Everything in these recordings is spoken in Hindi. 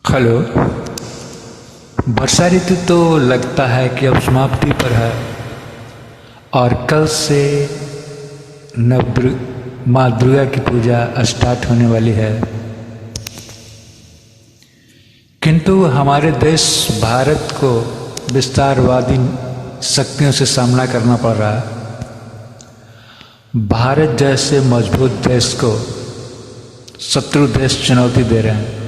हेलो। वर्षा ऋतु तो लगता है कि अब समाप्ति पर है और कल से माँ दुर्गा की पूजा स्टार्ट होने वाली है। किंतु हमारे देश भारत को विस्तारवादी शक्तियों से सामना करना पड़ रहा है। भारत जैसे मजबूत देश को शत्रु देश चुनौती दे रहे हैं।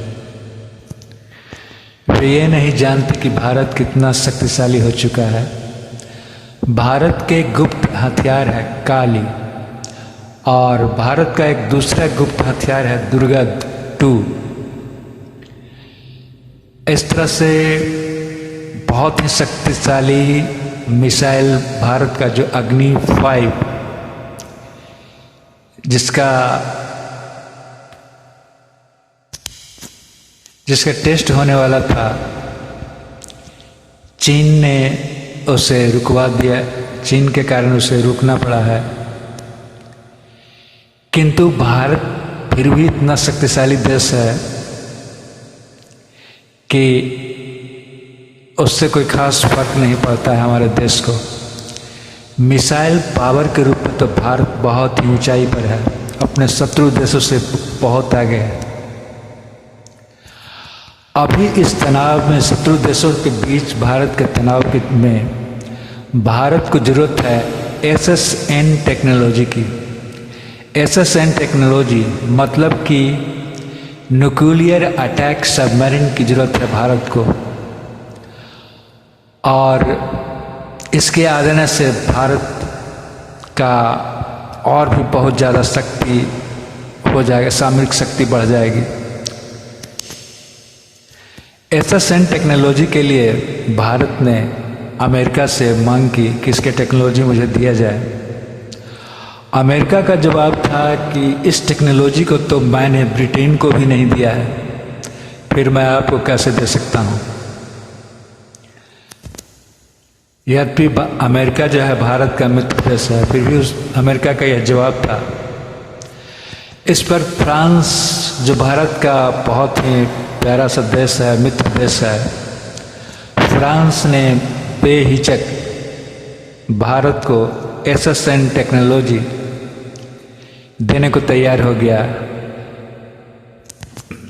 वे ये नहीं जानते कि भारत कितना शक्तिशाली हो चुका है। भारत के गुप्त हथियार है काली, और भारत का एक दूसरा गुप्त हथियार है दुर्गा 2। इस तरह से बहुत ही शक्तिशाली मिसाइल भारत का जो अग्नि 5, जिसका टेस्ट होने वाला था, चीन ने उसे रुकवा दिया। चीन के कारण उसे रुकना पड़ा है। किंतु भारत फिर भी इतना शक्तिशाली देश है कि उससे कोई खास फर्क नहीं पड़ता है हमारे देश को। मिसाइल पावर के रूप में तो भारत बहुत ही ऊंचाई पर है, अपने शत्रु देशों से बहुत आगे है। अभी इस तनाव में, शत्रु देशों के बीच भारत के तनाव में भारत को जरूरत है SSN टेक्नोलॉजी की। SSN टेक्नोलॉजी मतलब कि न्यूक्लियर अटैक सबमरीन की जरूरत है भारत को, और इसके आ जाने से भारत का और भी बहुत ज़्यादा शक्ति हो जाएगा, सामरिक शक्ति बढ़ जाएगी। SSN टेक्नोलॉजी के लिए भारत ने अमेरिका से मांग की कि इसके टेक्नोलॉजी मुझे दिया जाए। अमेरिका का जवाब था कि इस टेक्नोलॉजी को तो मैंने ब्रिटेन को भी नहीं दिया है, फिर मैं आपको कैसे दे सकता हूँ। यद्यपि अमेरिका जो है भारत का मित्र देश है, फिर भी उस अमेरिका का यह जवाब था। इस पर फ्रांस, जो भारत का बहुत ही प्यारा सा देश है, मित्र देश है, फ्रांस ने बेहिचक भारत को SSN टेक्नोलॉजी देने को तैयार हो गया।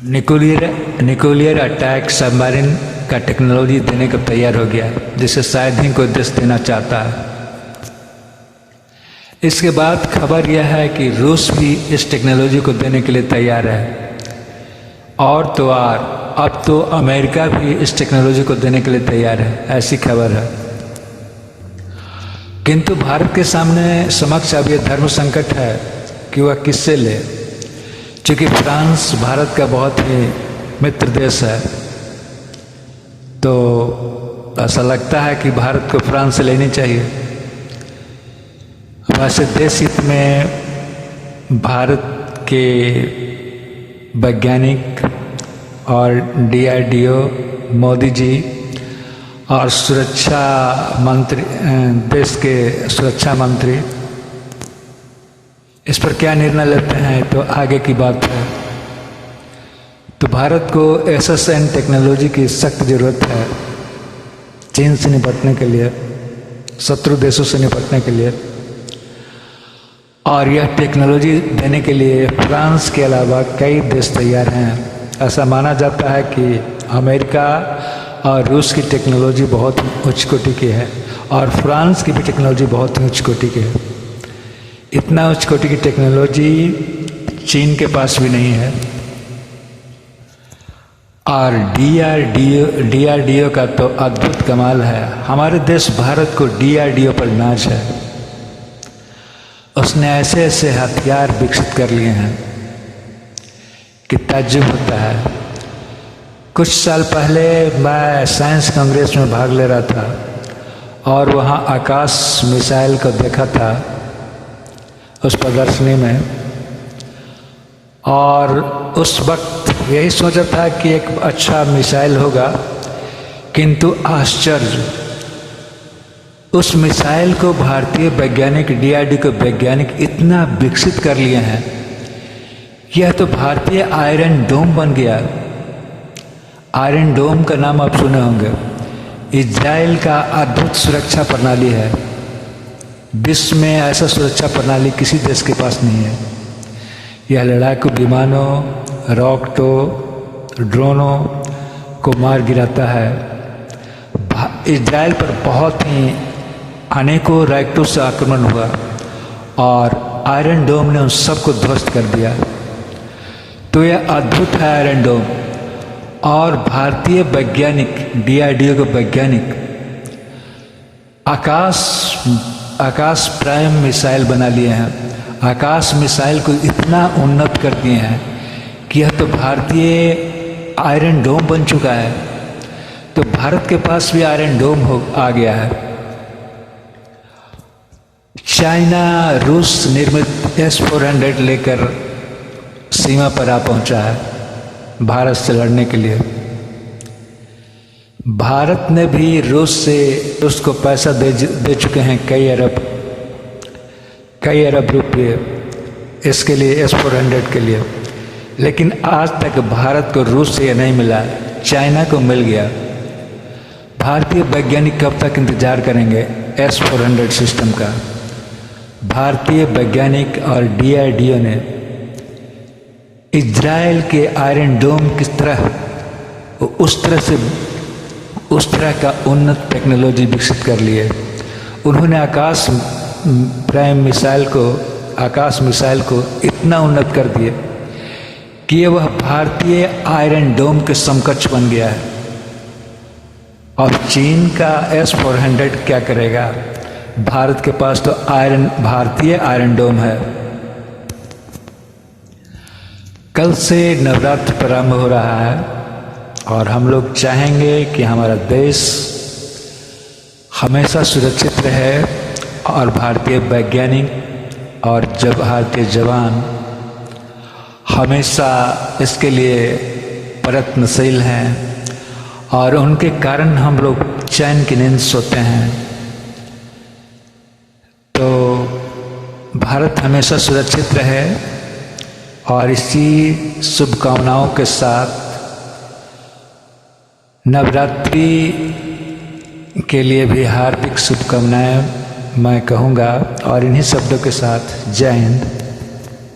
न्यूक्लियर अटैक सबमरीन का टेक्नोलॉजी देने को तैयार हो गया, जिसे शायद ही कोई देश देना चाहता है। इसके बाद खबर यह है कि रूस भी इस टेक्नोलॉजी को देने के लिए तैयार है, और तो और अब तो अमेरिका भी इस टेक्नोलॉजी को देने के लिए तैयार है, ऐसी खबर है। किंतु भारत के सामने समक्ष अब यह धर्म संकट है कि वह किससे ले, क्योंकि फ्रांस भारत का बहुत ही मित्र देश है। तो ऐसा लगता है कि भारत को फ्रांस से लेनी चाहिए। वैसे देश हित में भारत के वैज्ञानिक और DRDO, मोदी जी और सुरक्षा मंत्री, देश के सुरक्षा मंत्री इस पर क्या निर्णय लेते हैं तो आगे की बात है। तो भारत को SSN टेक्नोलॉजी की सख्त जरूरत है चीन से निपटने के लिए, शत्रु देशों से निपटने के लिए। और यह टेक्नोलॉजी देने के लिए फ्रांस के अलावा कई देश तैयार हैं। ऐसा माना जाता है कि अमेरिका और रूस की टेक्नोलॉजी बहुत उच्च कोटि की है, और फ्रांस की भी टेक्नोलॉजी बहुत ही उच्च कोटि की है। इतना उच्च कोटि की टेक्नोलॉजी चीन के पास भी नहीं है। और DRDO का तो अद्भुत कमाल है। हमारे देश भारत को DRDO पर नाज है। उसने ऐसे ऐसे हथियार विकसित कर लिए हैं कि ताज्जुब होता है। कुछ साल पहले मैं साइंस कांग्रेस में भाग ले रहा था, और वहाँ आकाश मिसाइल को देखा था उस प्रदर्शनी में, और उस वक्त यही सोचा था कि एक अच्छा मिसाइल होगा। किंतु आश्चर्य, उस मिसाइल को भारतीय वैज्ञानिक, DRDO के वैज्ञानिक इतना विकसित कर लिए हैं, यह तो भारतीय आयरन डोम बन गया। आयरन डोम का नाम आप सुने होंगे। इजराइल का अद्भुत सुरक्षा प्रणाली है। विश्व में ऐसा सुरक्षा प्रणाली किसी देश के पास नहीं है। यह लड़ाकू विमानों, रॉकेटों, ड्रोनों को मार गिराता है। इजराइल पर बहुत ही अनेकों रॉकेटों से आक्रमण हुआ और आयरन डोम ने उन सबको ध्वस्त कर दिया। तो यह अद्भुत है आयरन डोम। और भारतीय वैज्ञानिक, DRDO के वैज्ञानिक आकाश प्राइम मिसाइल बना लिए हैं। आकाश मिसाइल को इतना उन्नत कर दिए हैं कि यह तो भारतीय आयरन डोम बन चुका है। तो भारत के पास भी आयरन डोम आ गया है। चाइना रूस निर्मित S-400 लेकर सीमा पर आ पहुंचा है भारत से लड़ने के लिए। भारत ने भी रूस को पैसा दे चुके हैं कई अरब रुपये इसके लिए, S-400 के लिए। लेकिन आज तक भारत को रूस से यह नहीं मिला, चाइना को मिल गया। भारतीय वैज्ञानिक कब तक इंतजार करेंगे S-400 सिस्टम का? भारतीय वैज्ञानिक और DRDO ने इजराइल के आयरन डोम किस तरह उस तरह का उन्नत टेक्नोलॉजी विकसित कर लिए। उन्होंने आकाश मिसाइल को इतना उन्नत कर दिए कि वह भारतीय आयरन डोम के समकक्ष बन गया है। और चीन का S-400 क्या करेगा? भारत के पास तो भारतीय आयरन डोम है। कल से नवरात्र प्रारंभ हो रहा है और हम लोग चाहेंगे कि हमारा देश हमेशा सुरक्षित रहे और भारतीय वैज्ञानिक और भारतीय जवान हमेशा इसके लिए प्रयत्नशील हैं और उनके कारण हम लोग चैन की नींद सोते हैं। तो भारत हमेशा सुरक्षित रहे और इसी शुभकामनाओं के साथ नवरात्रि के लिए भी हार्दिक शुभकामनाएं मैं कहूँगा। और इन्हीं शब्दों के साथ जय हिंद,